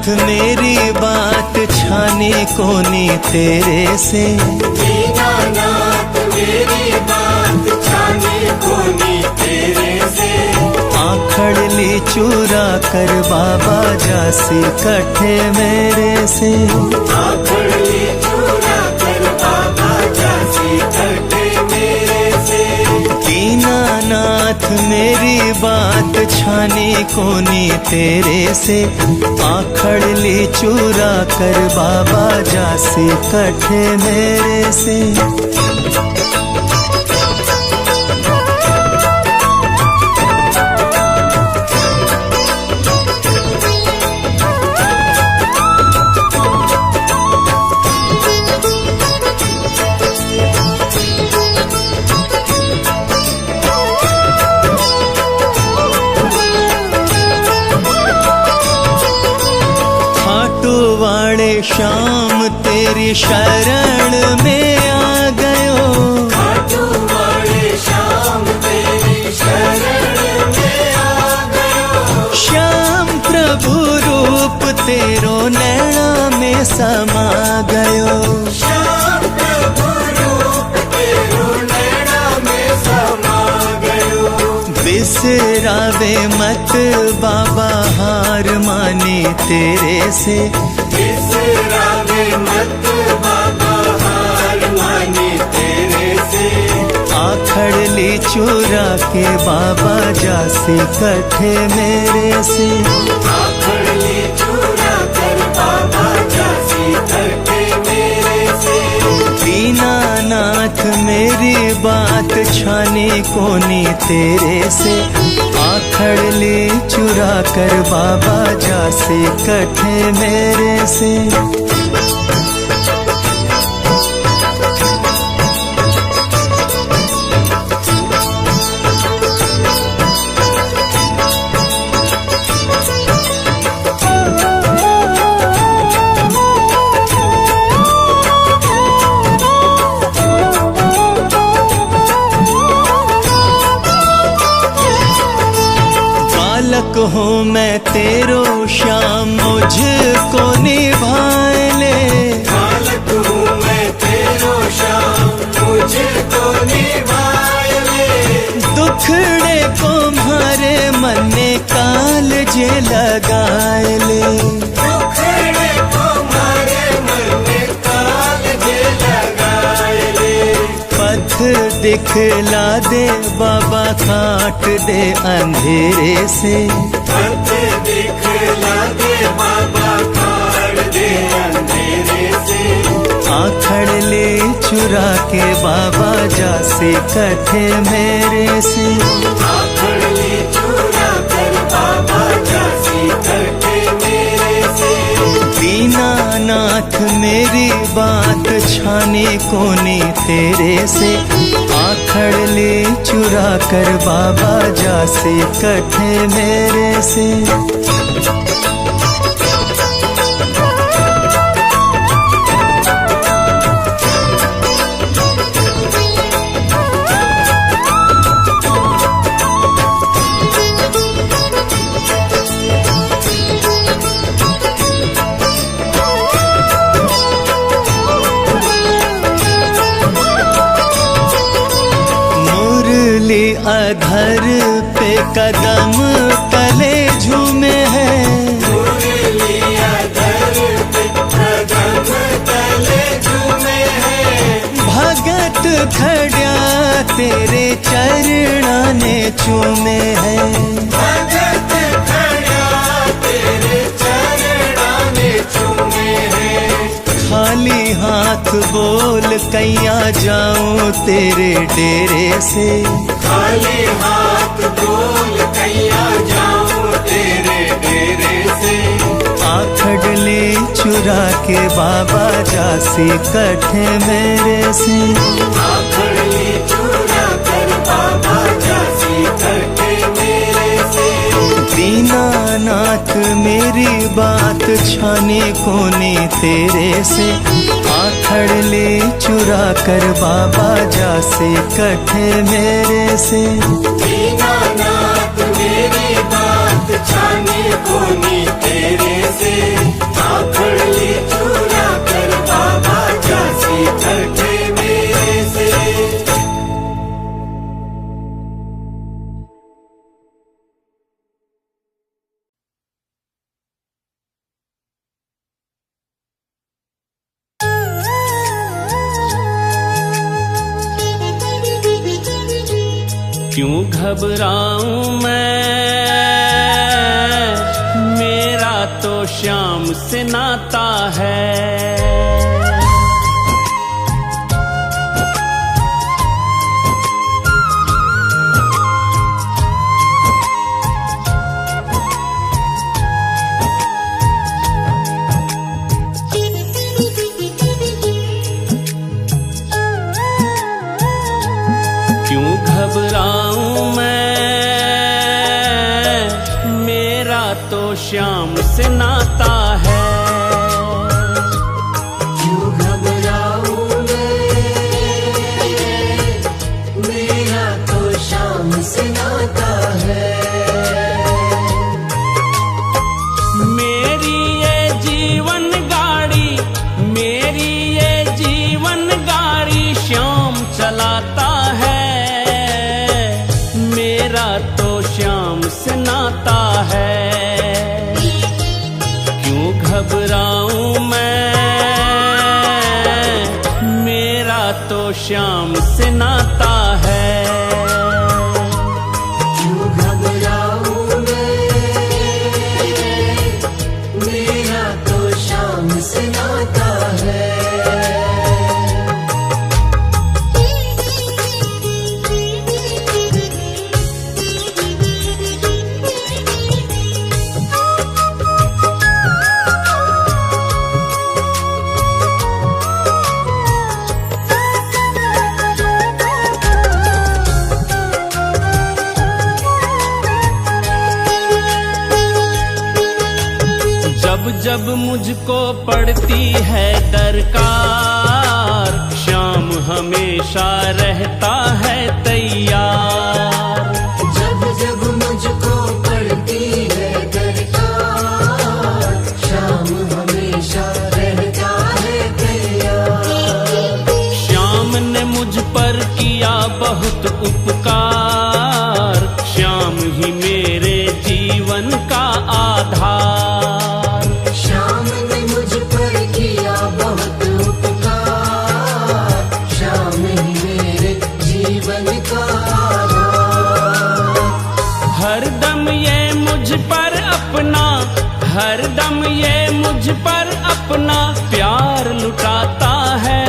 दीनानाथ मेरी बात छाने कोनी तेरे से, दीनानाथ मेरी बात छाने कोनी तेरे से। आखड़ ली चुरा कर बाबा जासी कट्ठे मेरे से, आखड़ ली चुरा कर बाबा जासी कट्ठे मेरे से। दीनानाथ मेरी बात छाने कोनी तेरे से, आखड़ ली चुरा कर बाबा जासी कट्ठे मेरे से। श्याम तेरी शरण में आ गयो, खाटू वाले श्याम तेरी शरण में आ गयो। श्याम प्रभु रूप तेरो नैना में समा गयो, श्याम प्रभु रूप तेरो नैना में समा गयो। बिसरावे मत बाबा हार माने तेरे से, बिसरावे मत बाबा हार माने तेरे से। आखड़ ली चुरा के बाबा जासी कट्ठे मेरे से, आखड़ ली चुरा कर बाबा जासी कट्ठे मेरे से। दीनानाथ मेरी बात छाने कोनी तेरे से, आखड़ ली चुरा कर बाबा जासी कट्ठे मेरे से। बालक हूँ मैं तेरो श्याम मुझको निभाए ले, बालक हूँ मैं तेरो श्याम मुझको निभाए ले। दुखड़े को मारे मन्ने काल जे लगाए ले, दुखड़े को मारे मन में काल जे लगाए ले। पथ दिखला दे बाबा काट दे अंधेरे से, पथ दिखला दे बाबा काट दे अंधेरे से। आखड़ ले चुरा के बाबा जासी कट्ठे मेरे से, आखड़ ली चुरा कर बाबा जासी कट्ठे मेरे से। दीनानाथ मेरी बात छाने कोनी तेरे से, आखड़ ले चुरा कर बाबा जासी कट्ठे मेरे से। अधर पे कदम तले झूमे हैं, मुरली अधर पे कदम तले झूमे हैं। भगत खड़ा तेरे चरणा ने चूमे हैं, भगत खड़ा तेरे चरणा ने चूमे हैं। खाली हाथ बोल कैया जाऊं तेरे डेरे से, खाली हाथ बोल कैया जाऊं तेरे डेरे से। आखड़ ले चुरा के बाबा जासी कट्ठे मेरे से, आखड़ ली चुरा कर बाबा जासी कट्ठे मेरे से। दीनानाथ मेरी बात छाने कोनी तेरे से, आखड़ ले चुरा कर बाबा जासी कट्ठे मेरे से। दीनानाथ मेरी बात छाने कोनी तेरे से आखड़ ली चुरा कर बाबा झांसी कटे मेरे से। क्यों घबराऊं मैं, मेरा तो श्याम से नाता है। क्यों घबराऊं मैं, मेरा तो श्याम से नाता है। क्यों घबराऊं मैं, मेरा तो श्याम से नाता है। मेरी ये जीवन गाड़ी, मेरी ये जीवन गाड़ी श्याम चलाता है। मेरा तो श्याम से नाता है। क्यों घबराऊं मैं, मेरा तो श्याम से नाता है। क्यों घबराऊं मैं, मेरा तो श्याम से नाता है। जब जब मुझको पड़ती है दरकार, श्याम हमेशा रहता है तैयार। जब जब मुझको पड़ती है दरकार, श्याम हमेशा रहता है तैयार। श्याम ने मुझ पर किया बहुत उपकार, श्याम ही मेरे जीवन का आधार। श्याम ने मुझ पर किया बहुत उपकार, श्याम ही मेरे जीवन का आधार। हरदम ये मुझ पर अपना, हरदम ये मुझ पर अपना प्यार लुटाता है।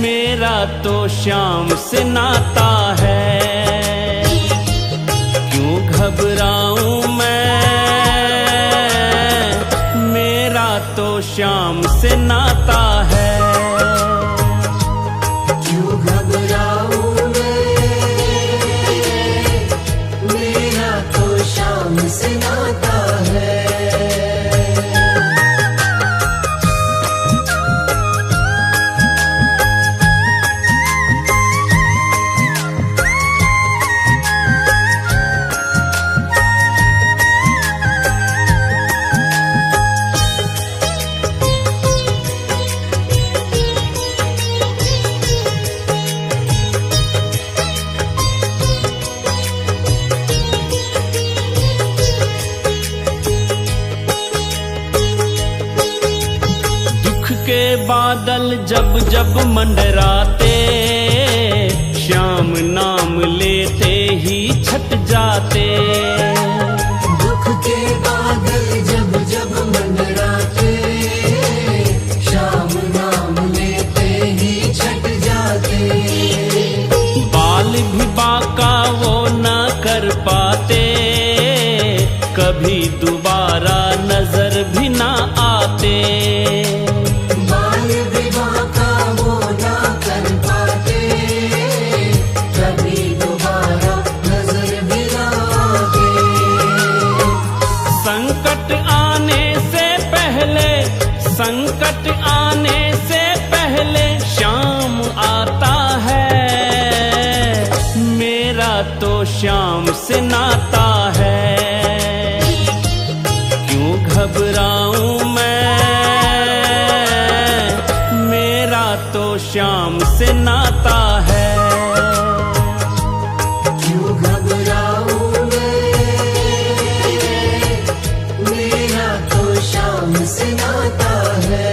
मेरा तो श्याम से नाता है। क्यों घबराऊं मैं, मेरा तो श्याम से नाता है। क्यों घबराऊं मैं, मेरा तो श्याम से नाता है। के बादल जब जब मंडराते, श्याम नाम लेते ही छट जाते। दुख के बादल जब जब मंडराते, श्याम नाम लेते ही छट जाते। बाल भी बाका वो न कर पाते, कभी दोबारा नजर भी ना आते। संकट आने से पहले श्याम आता है। मेरा तो श्याम से नाता है। श्याम से नाता है। क्यों घबराऊं मैं, मेरा तो श्याम से नाता है।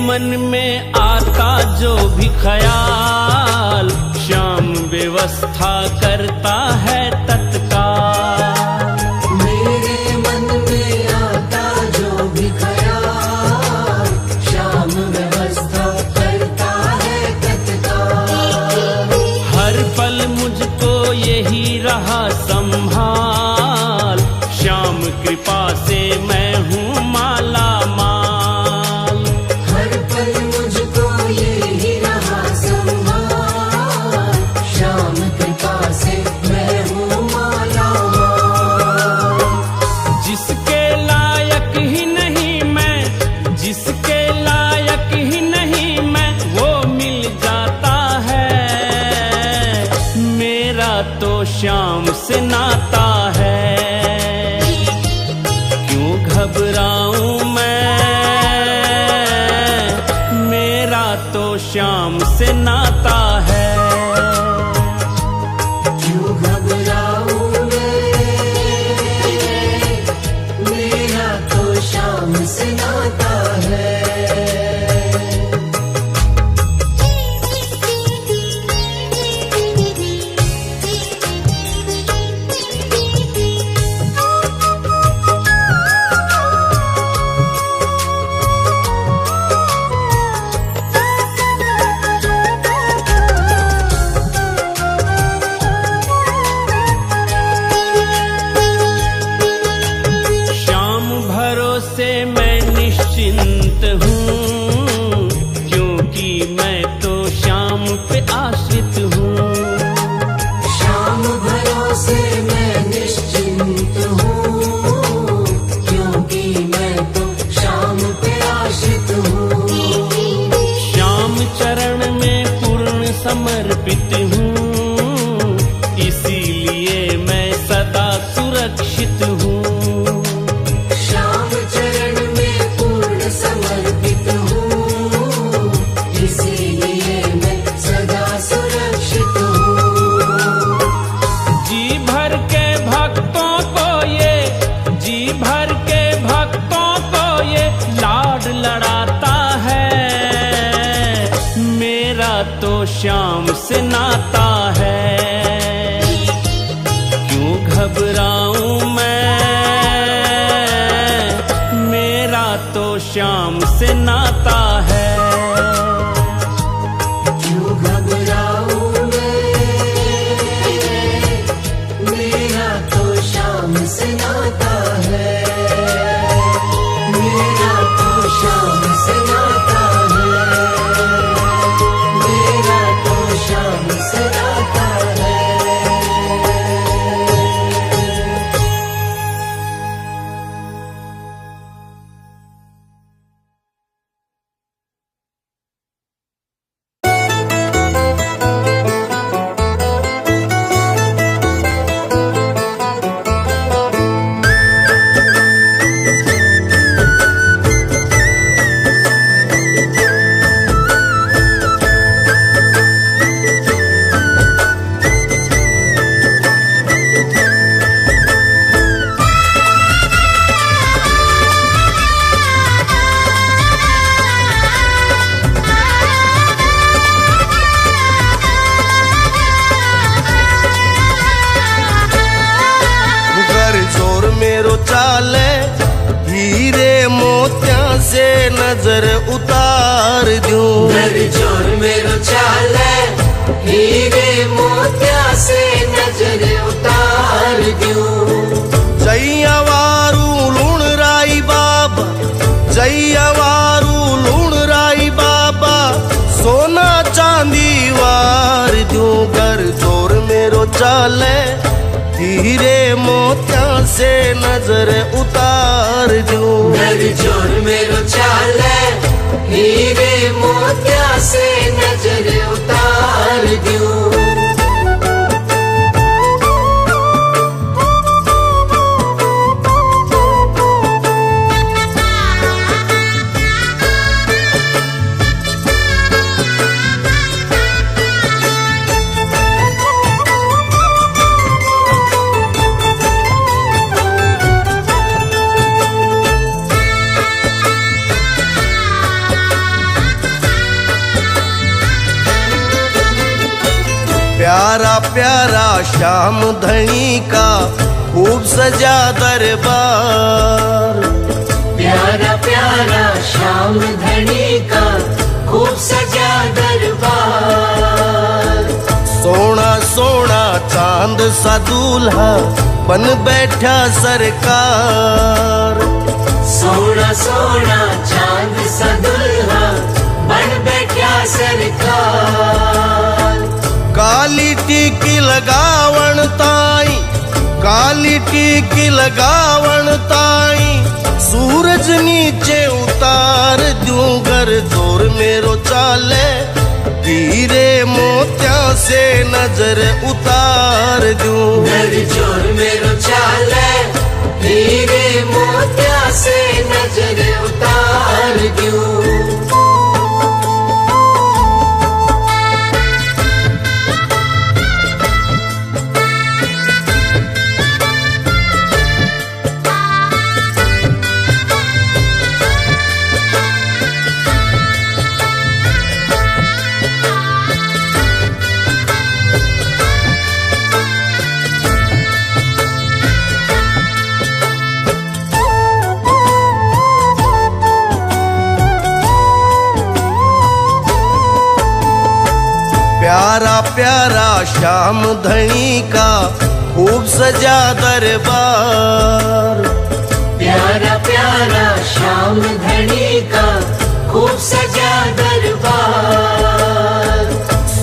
मन में आता जो भी ख्याल, श्याम व्यवस्था करता है तत्काल। मेरे मन में आता जो भी ख्याल, श्याम व्यवस्था करता है तत्काल। हर पल मुझको यही रहा संभाल, श्याम कृपा से मैं हूँ माला माल। तो श्याम से नाता है, क्यों घबराऊं मैं, मेरा तो श्याम से नाता है। क्यों घबराऊं मैं, मेरा तो श्याम से नाता है। से मैं निश्चिंत हूँ, क्योंकि मैं तो श्याम पे आश्रित हूँ। श्याम भरोसे मैं निश्चिंत हूँ, क्योंकि मैं तो श्याम पे आश्रित हूँ। श्याम चरण में पूर्ण समर्पित हूँ, इसीलिए मैं सदा सुरक्षित हूँ। समर्पित हूँ, इसीलिए मैं सदा सुरक्षित हूँ। जी भर के भक्तों को ये, जी भर के भक्तों को ये लाड लड़ाता है। मेरा तो श्याम से नाता है, क्यों घबराऊं मैं, तो श्याम से नाता है। क्यों घबराऊं मैं, मेरा तो श्याम से नाता है। मेरा तो श्याम से नाता है, मेरा तो श्याम से नाता है। गैयावारू लूण राई बाबा सोना चांदी वार दूं कर जोर मेरो चाले हीरे मोतिया से नजर उतार दूं घर जोर मेरो चाले हीरे मोतिया से नजर उतार दूं प्यारा प्यारा श्याम धनी का खूब सजा दरबार प्यारा प्यारा श्याम धनी का खूब सजा दरबार सोना सोना चांद सा दूल्हा बन बैठा सरकार सोना सोना चांद सा दुल्हा बन बैठा सरकार काली टीकी लगावण ताई काली टीकी लगावण ताई सूरज नीचे उतार दूं घर जोर मेरो चाले हीरे मोतिया से नजर उतार दूं घर जोर मेरो चाले हीरे मोतिया से नजर उतार दूं प्यारा प्यारा श्याम धनी का खूब सजा दरबार प्यारा प्यारा श्याम धनी का खूब सजा दरबार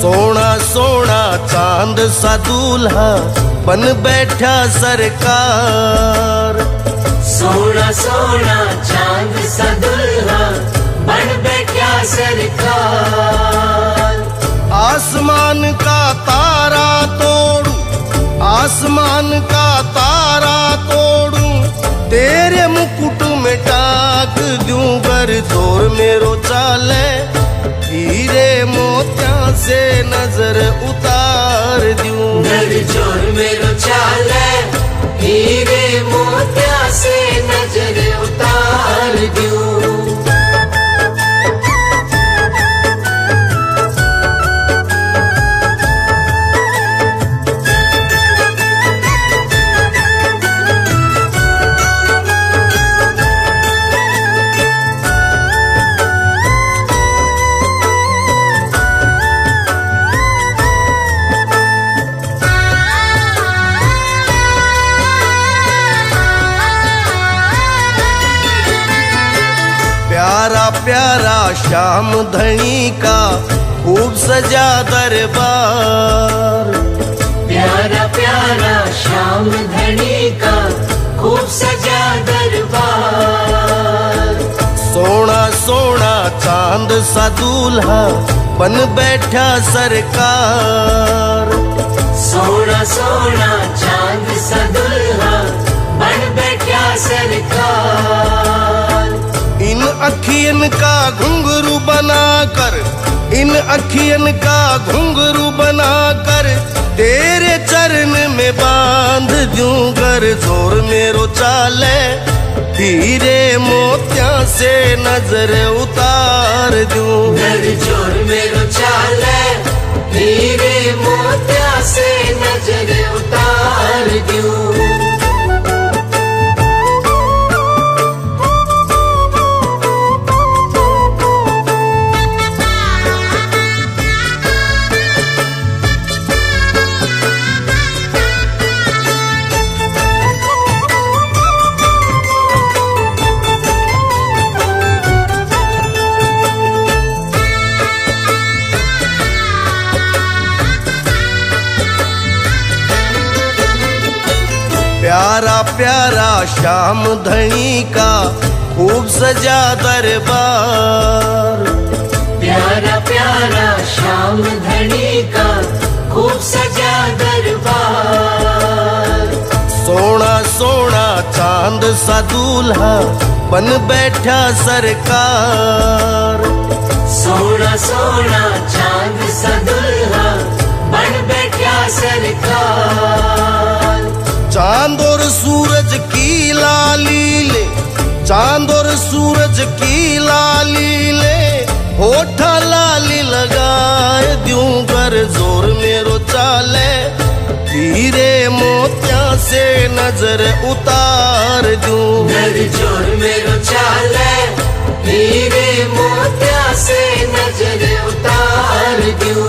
सोना सोना चांद सा दूल्हा बन बैठा सरकार सोना सोना चांद सा दुल्हा बन बैठा सरकार आसमान का तारा तोड़ू आसमान का तारा तोड़ू तेरे मुकुट में टाक दूं घर जोर मेरो चाले हीरे मोतिया से नजर उतार दूं घर जोर मेरो चाले हीरे मोतिया से नजर उतार दूं प्यारा प्यारा श्याम धनी का खूब सजा दरबार प्यारा प्यारा श्याम धनी का खूब सजा दरबार सोना सोना चांद सा दूल्हा बन बैठा सरकार सोना सोना चांद सा दुल्हा बन बैठा सरकार इन अखियन का घुंघरू बनाकर इन अखियन का घुंघरू बनाकर तेरे चरण में बांध दूं घर जोर मेरो चाले हीरे मोतिया से नजर उतार दूं घर जोर मेरो चाले हीरे मोतिया से नजर उतार दूं प्यारा श्याम धनी का खूब सजा दरबार। प्यारा प्यारा श्याम धनी का खूब सजा दरबार। सोना सोना चांद सा दूल्हा बन बैठा सरकार। सोना सोना चांद सा दुल्हा बन बैठा सरकार। चांद और सूरज की लाली ले, चांद और सूरज की लाली ले, होठा लाली लगाए द्यूं कर जोर मेरो चाले। हीरे मोतिया से नजर उतार दूं, घर जोर मेरो चाले। हीरे मोतिया से नजर उतार दूं।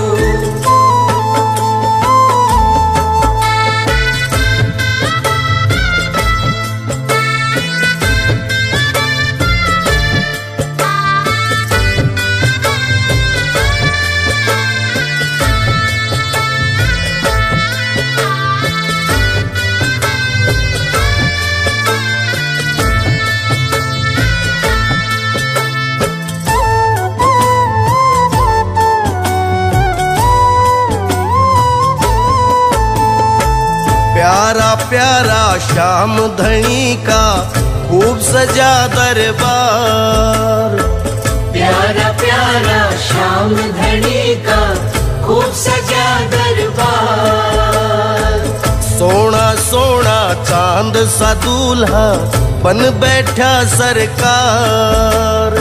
प्यारा प्यारा श्याम धनी का खूब सजा दरबार। प्यारा प्यारा श्याम धनी का खूब सजा दरबार। सोना सोना चांद सा दूल्हा बन बैठा सरकार।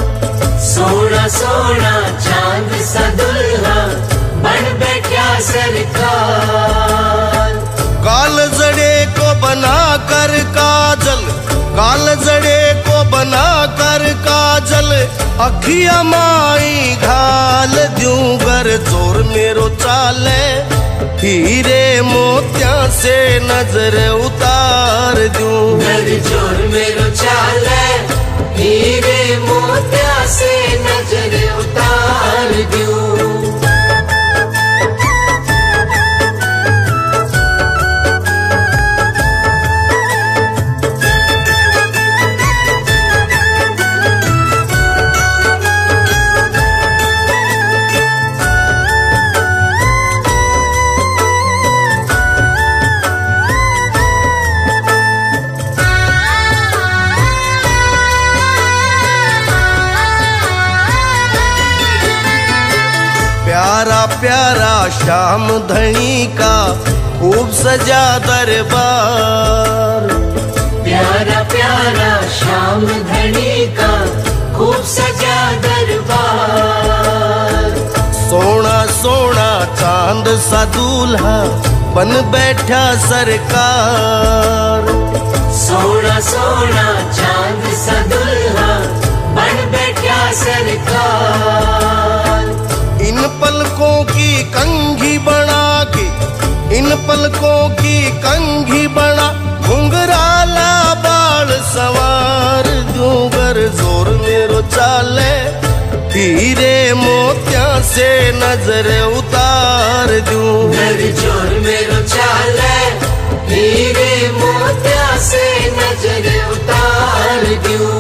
सोना सोना चांद सा दुल्हा बन बैठा सरकार। काल जड़े को बना कर काजल, काल जड़े को बना कर काजल, अखिया माई घाल द्यूं घर जोर मेरो चाले। हीरे मोतिया से नजर उतार दूं, घर जोर मेरो चाले। हीरे मोतिया से नजर उतार दूं। प्यारा प्यारा श्याम धनी का खूब सजा दरबार। प्यारा प्यारा श्याम धनी का खूब सजा दरबार। सोना सोना चांद सा दूल्हा बन बैठा सरकार। सोना सोना चांद सा दुल्हा बन बैठा सरकार। इन पलकों की कंघी बना के, इन पलकों की कंघी बना, घुंघराला बाल सवार दूं घर जोर मेरो चाले। हीरे मोतिया से नजर उतार दूं, घर जोर मेरो चाले। हीरे मोतिया से नजर उतार दूं।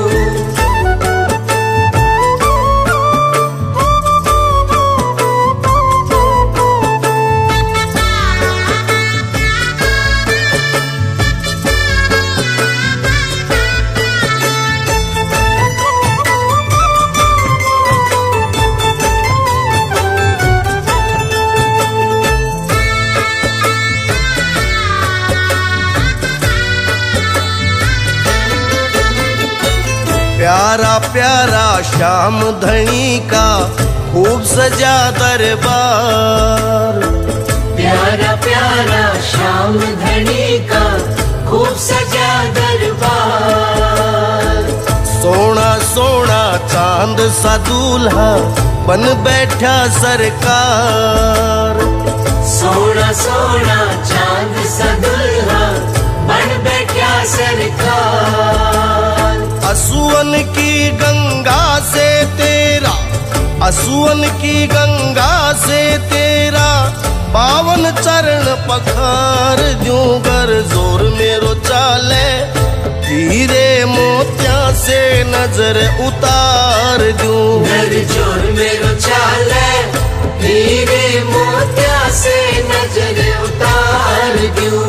प्यारा प्यारा श्याम धनी का खूब सजा दरबार। प्यारा प्यारा श्याम धनी का खूब सजा दरबार। सोना सोना चांद सा दूल्हा बन बैठा सरकार। सोना सोना चांद सा दुल्हा बन बैठा सरकार। असुवन की गंगा से तेरा, असुवन की गंगा से तेरा पावन चरण पखार दूं गर जोर मेरो चाले हीरे मोतिया से नजर उतार दूं घर जोर मेरो चाले हीरे मोतिया से नजर उतार दूं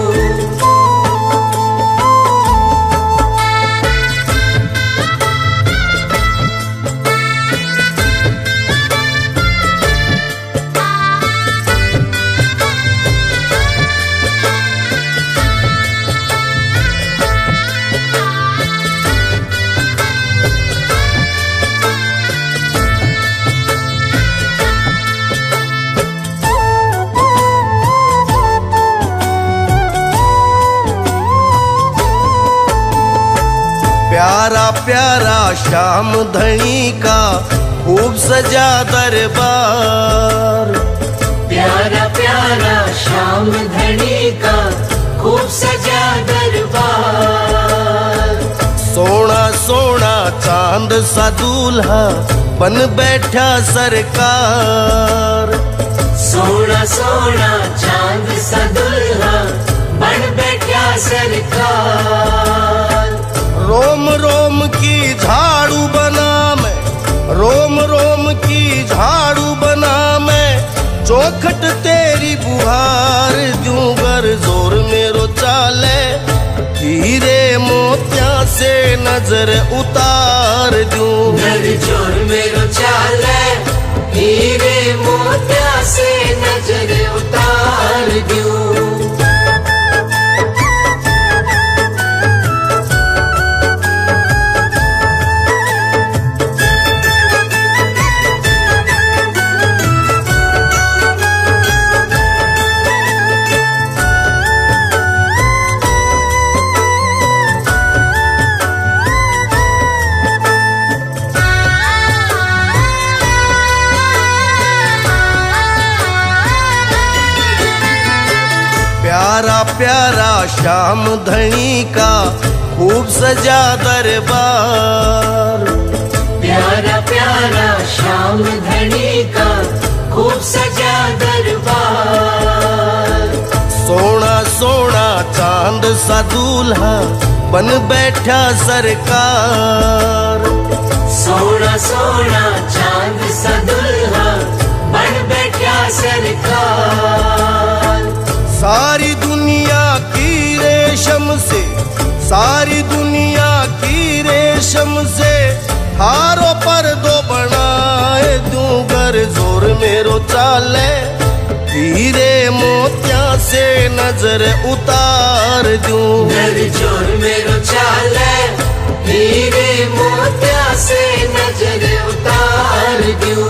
प्यारा प्यारा श्याम धनी का खूब सजा दरबार प्यारा प्यारा श्याम धनी का खूब सजा दरबार सोना सोना चांद सा दूल्हा बन बैठा सरकार सोना सोना चांद सा दुल्हा बन बैठा सरकार रोम रोम की झाड़ू बना मैं रोम रोम की झाड़ू बना मैं चौखट तेरी बुहार दूं गर जोर मेरो चाले हीरे मोतिया से नजर उतार दूं घर जोर मेरो चाले हीरे मोतिया से नजर उतार दूं प्यारा प्यारा श्याम धनी का खूब सजा दरबार प्यारा प्यारा श्याम धनी का खूब सजा दरबार सोना सोना चांद सा दूल्हा बन बैठा सरकार सोना सोना चांद सा दुल्हा बन बैठा सरकार सारी दुनिया की रेशम से सारी दुनिया की रेशम से हारों पर दो बनाए दूं गर जोर मेरो चाले हीरे मोतिया से नजर उतार दूं घर जोर मेरो चाले हीरे मोतिया से नजर उतार दूं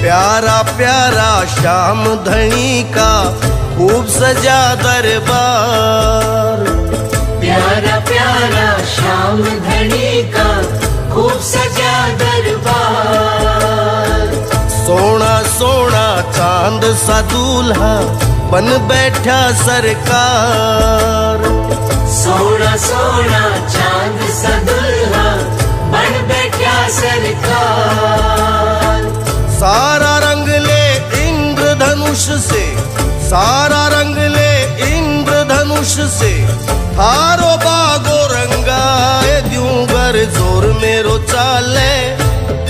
प्यारा प्यारा श्याम धनी का खूब सजा दरबार प्यारा प्यारा श्याम धनी का खूब सजा दरबार सोना सोना चांद सा दूल्हा बन बैठा सरकार सोना सोना चांद सा दुल्हा बन बैठा सरकार सारा रंग ले इंद्रधनुष से सारा रंग ले इंद्रधनुष से थारो बागो रंगाए दूं गर जोर मेरो चाले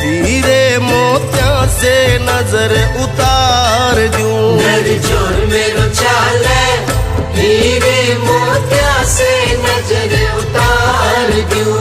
हीरे मोतिया से नजर उतार दूं घर जोर मेरो चाले हीरे मोतिया से नजर उतार दूं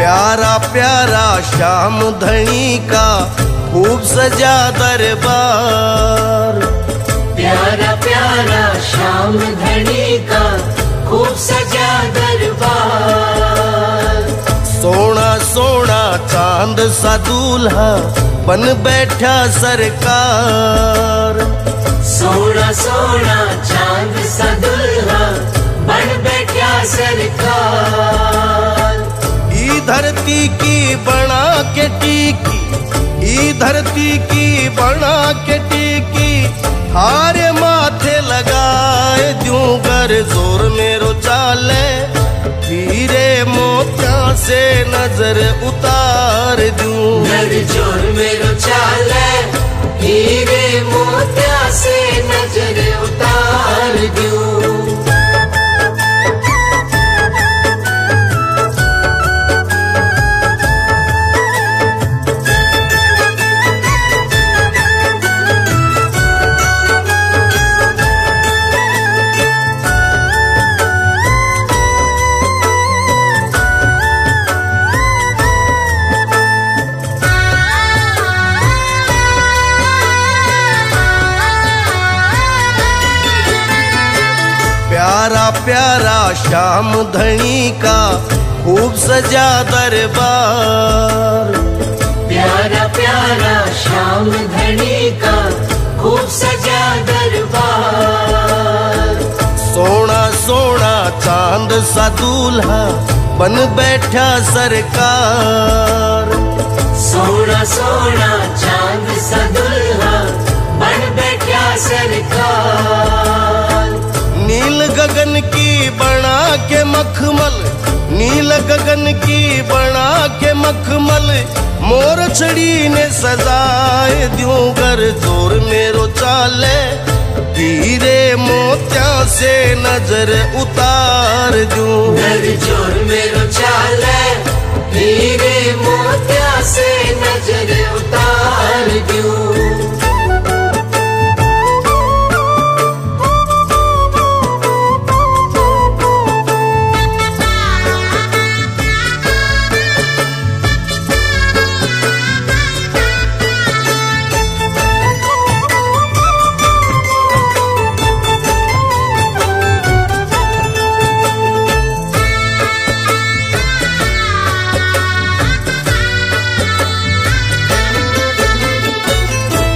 प्यारा प्यारा श्याम धनी का खूब सजा दरबार। प्यारा प्यारा श्याम धनी का खूब सजा दरबार। सोना सोना चांद सा दूल्हा बन बैठा सरकार। सोना सोना चांद सा दुल्हा बन बैठा सरकार। ई धरती की बना के टीकी, ई धरती की बना के टीकी, हारे माथे लगाए दूं गर जोर मेरो चाले, हीरे मोतिया से नजर उतार दूं। घर जोर मेरो चाले, हीरे मोतिया से नजर उतार दूं। प्यारा प्यारा श्याम धनी का खूब सजा दरबार। प्यारा प्यारा श्याम धनी का खूब सजा दरबार। सोना सोना चांद सा दूल्हा बन बैठा सरकार। सोना सोना चांद सा दुल्हा बन बैठा सरकार। नील गगन की बना के मखमल, नील गगन की बना के मखमल, मोर छड़ी ने सजाए दूं गर जोर मेरो चाले, हीरे मोतिया से नजर उतार दूं। घर जोर मेरो चाले, हीरे मोतिया से नजर उतार दूं।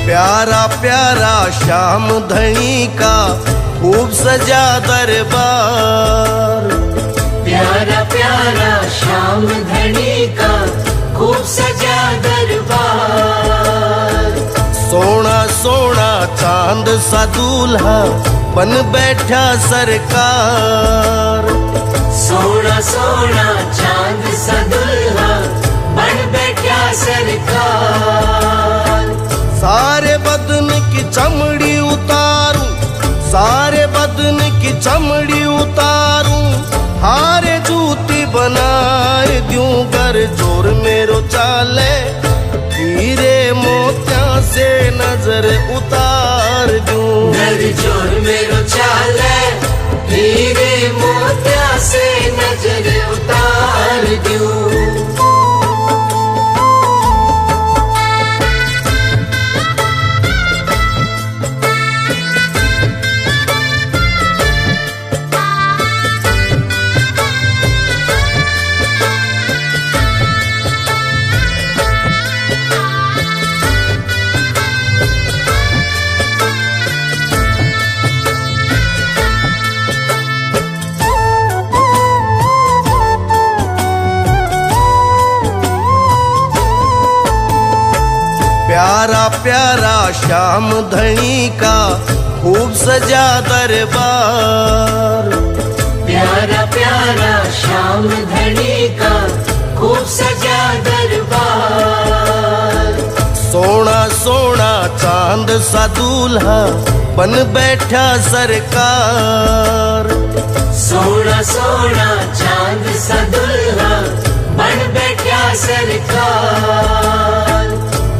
प्यारा प्यारा श्याम धनी का खूब सजा दरबार। प्यारा प्यारा श्याम धनी का खूब सजा दरबार। सोना सोना चांद सा दूल्हा बन बैठा सरकार। सोना सोना चांद सा दुल्हा बन बैठा सरकार। सारे बदन की चमड़ी उतारूं, सारे बदन की चमड़ी उतारूं, हारे जूती बनाए दूं गर जोर मेरो चाले, हीरे मोतिया से नजर उतार दूं। घर जोर मेरो चाले, हीरे मोतिया से नजर उतार दूं। प्यारा प्यारा श्याम धनी का खूब सजा दरबार। प्यारा प्यारा श्याम धनी का खूब सजा दरबार। सोना सोना चांद सा दूल्हा बन बैठा सरकार। सोना सोना चांद सा दुल्हा बन बैठा सरकार।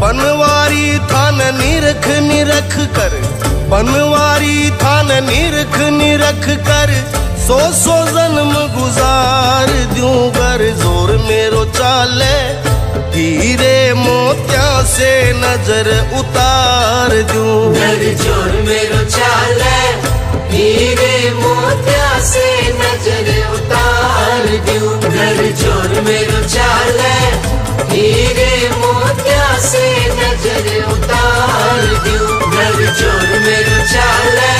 बनवारी थान निरख निरख कर, बनवारी थान निरख निरख कर, 100 जन्म गुजार दूं गर जोर मेरो चाल से नजर उतार दूं। घर चोर मेरो चाले हीरे मोतिया से नजर उतार दूं। घर चोर मेरो चाले हीरे मोतिया से नजर उतार दूं। घर चोर मेरो चाले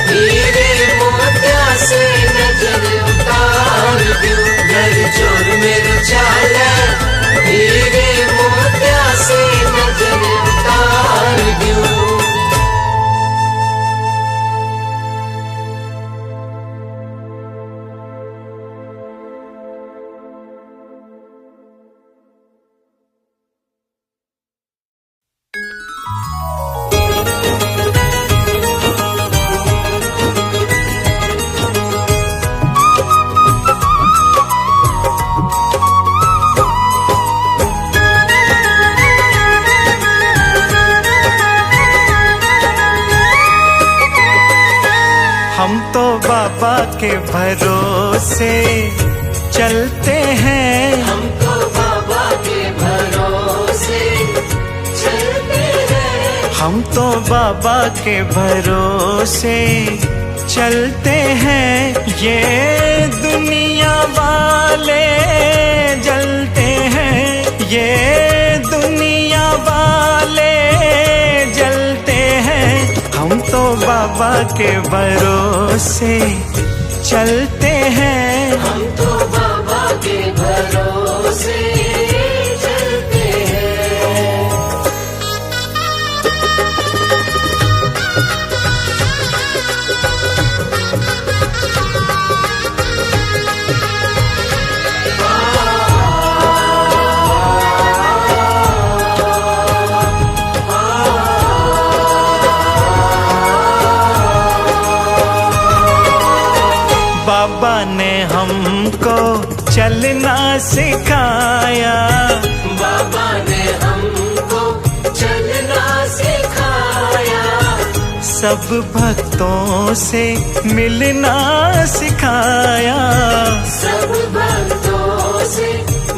हीरे मोतिया से नजर उतार दूं। घर चोर मेरो चाले हीरे मोतिया से नजर उतार दूं। हम तो बाबा के भरोसे चलते हैं। हमको बाबा के भरोसे चलते हैं। हम तो बाबा के भरोसे चलते हैं। ये दुनिया वाले जलते हैं। ये दुनिया वाले जलते हैं। हम तो बाबा के भरोसे चलते हैं। हम तो बाबा के भरोसे चलते हैं। बाबा ने हमको चलना सिखाया। बाबा ने हमको चलना सिखाया। सब भक्तों से मिलना सिखाया। सब भक्तों से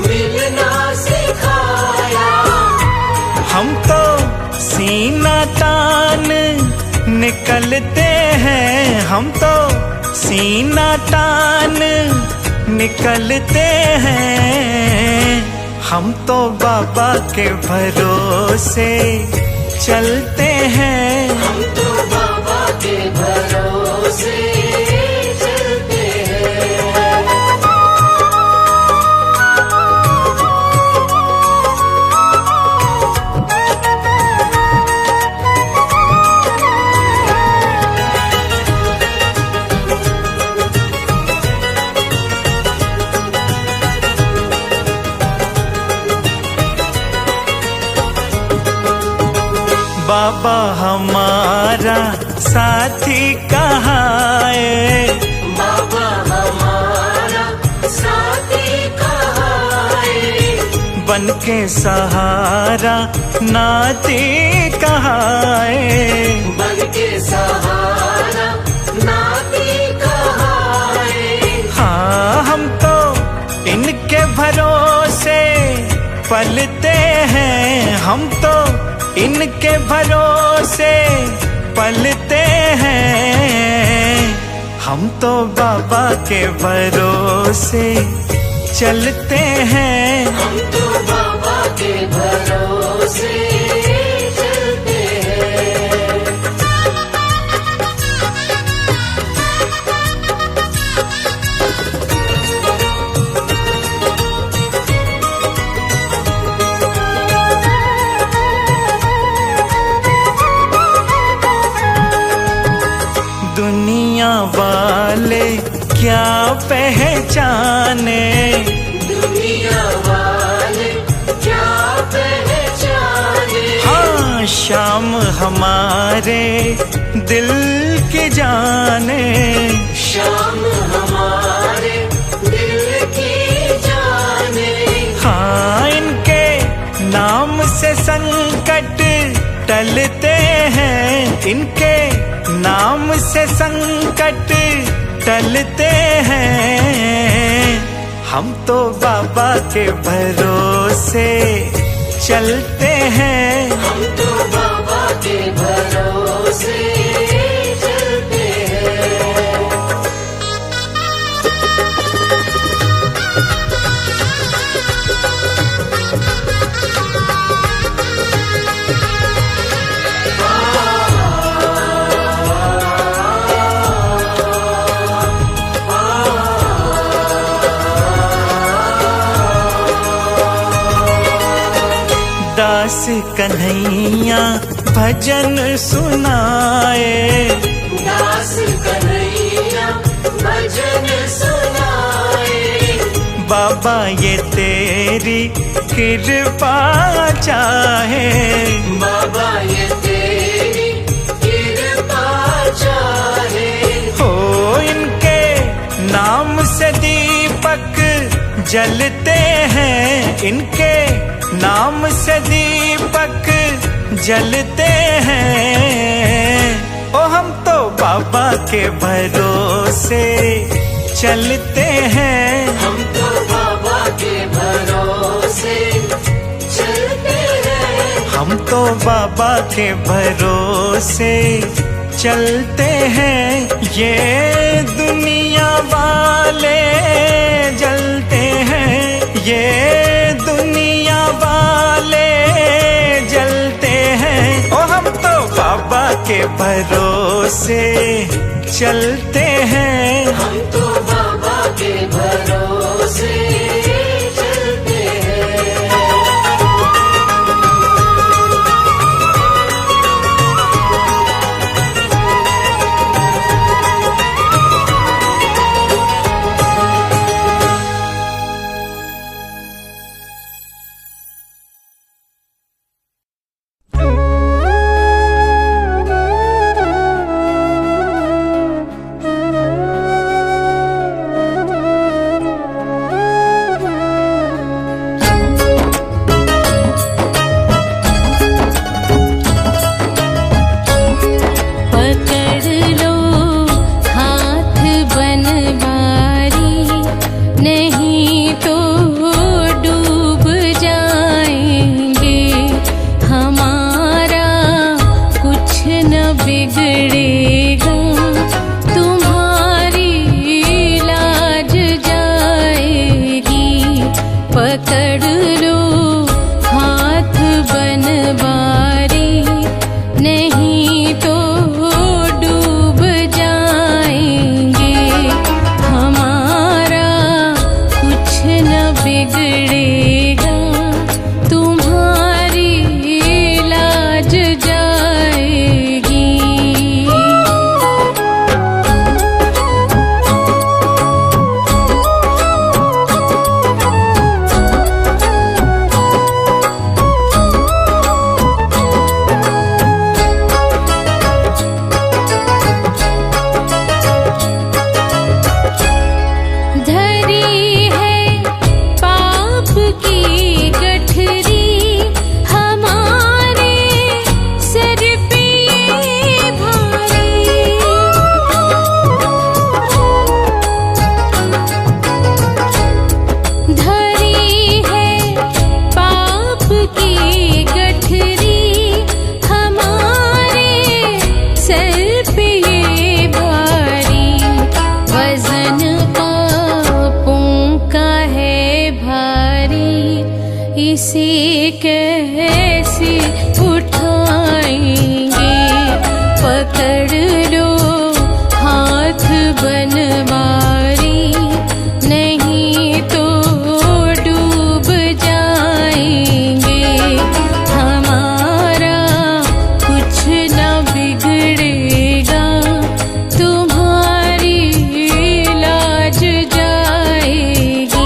मिलना सिखाया। हम तो सीना तान निकलते हैं। हम तो सीना तान निकलते हैं। हम तो बाबा के भरोसे चलते हैं। हम तो बाबा के भरोसे चलते हैं। बाबा हमारा साथी कहाँ है। बाबा हमारा साथी कहाँ है। बन के सहारा नाती कहाँ है। बन के सहारा नाती कहाँ है। हाँ हम तो इनके भरोसे पलते हैं। हम तो इनके भरोसे पलते हैं। हम तो बाबा के भरोसे चलते हैं। हम तो बाबा के भरोसे चलते हैं। दुनिया वाले क्या पहचाने। दुनिया वाले क्या पहचाने। हाँ शाम हमारे दिल की जाने। शाम हमारे दिल की जाने। हाँ इनके नाम से संकट टलते हैं। इनके नाम से संकट टलते हैं। हम तो बाबा के भरोसे चलते हैं। हम तो बाबा के भरोसे चलते हैं। दास कन्हैया भजन सुनाए, दास कन्हैया भजन सुनाए। बाबा ये तेरी कृपा चाहे, बाबा ये तेरी कृपा चाहे। हो इनके नाम से दीपक जलते हैं, इनके नाम से दीपक जलते हैं। ओ हम तो बाबा के भरोसे चलते हैं। हम तो बाबा के भरोसे चलते हैं। हम तो बाबा के भरोसे चलते हैं। ये दुनिया वाले जलते हैं, ये दुनिया वाले जलते हैं। ओ हम तो बाबा के भरोसे चलते हैं। हम तो बाबा के भरोसे चलते हैं। इसे कैसे उठाएंगे, पकड़ लो हाथ बनवारी, नहीं तो डूब जाएंगे। हमारा कुछ न बिगड़ेगा, तुम्हारी लाज जाएगी।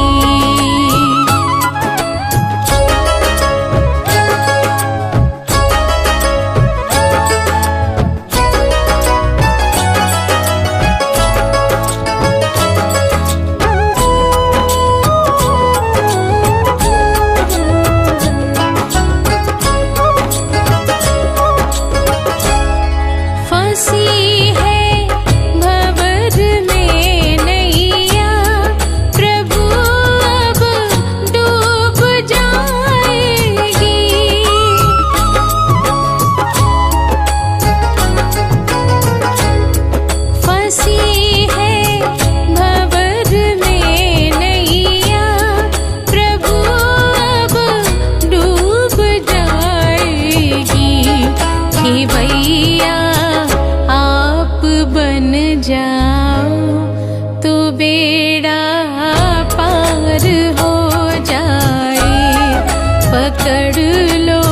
पकड़ लो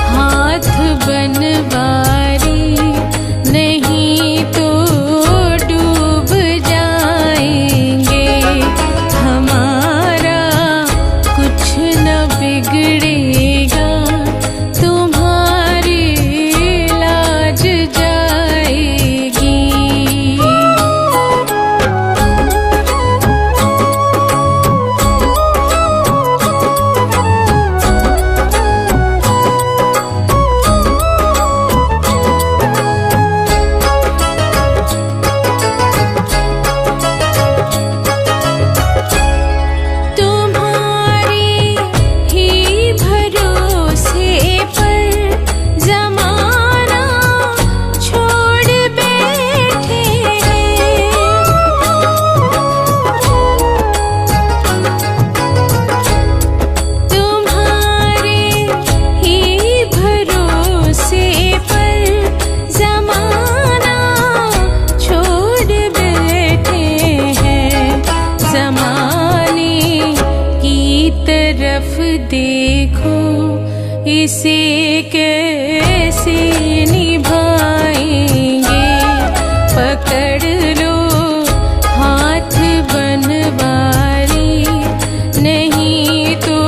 हाथ बनवारी, नहीं तो डूब जाएंगे। हमारा कुछ न बिगड़ेगा, तुम्हारी लाज जाएगी। तुम्हारे ही भरोसे पर ज़माना छोड़ बैठे हैं। तुम्हारे ही भरोसे पर ज़माना छोड़ बैठे हैं। ज़माने की तरफ देखो, इसे कैसे निभाएंगे। पकड़ लो हाथ बनवारी, नहीं तो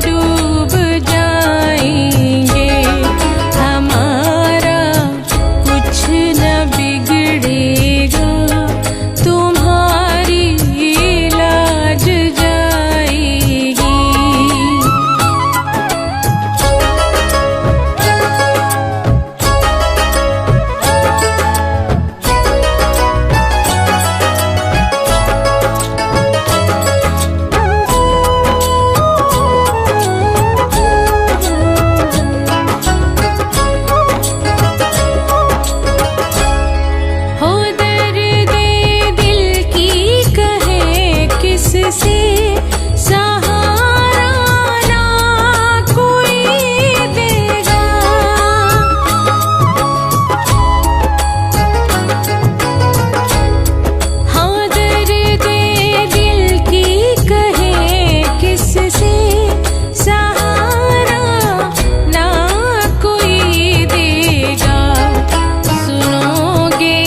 डूब जाएंगे। हमारा कुछ न बिगड़ेगा, तुम्हारी लाज जाएगी। हो दर्द दिल की कहे किससे, सहारा ना कोई देगा। हाँ दर्द दिल की कहे किससे, सहारा ना कोई देगा। सुनोगे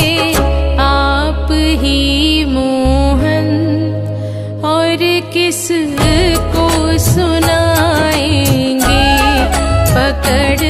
आप ही मोहन, और किस को सुनाएंगे। पकड़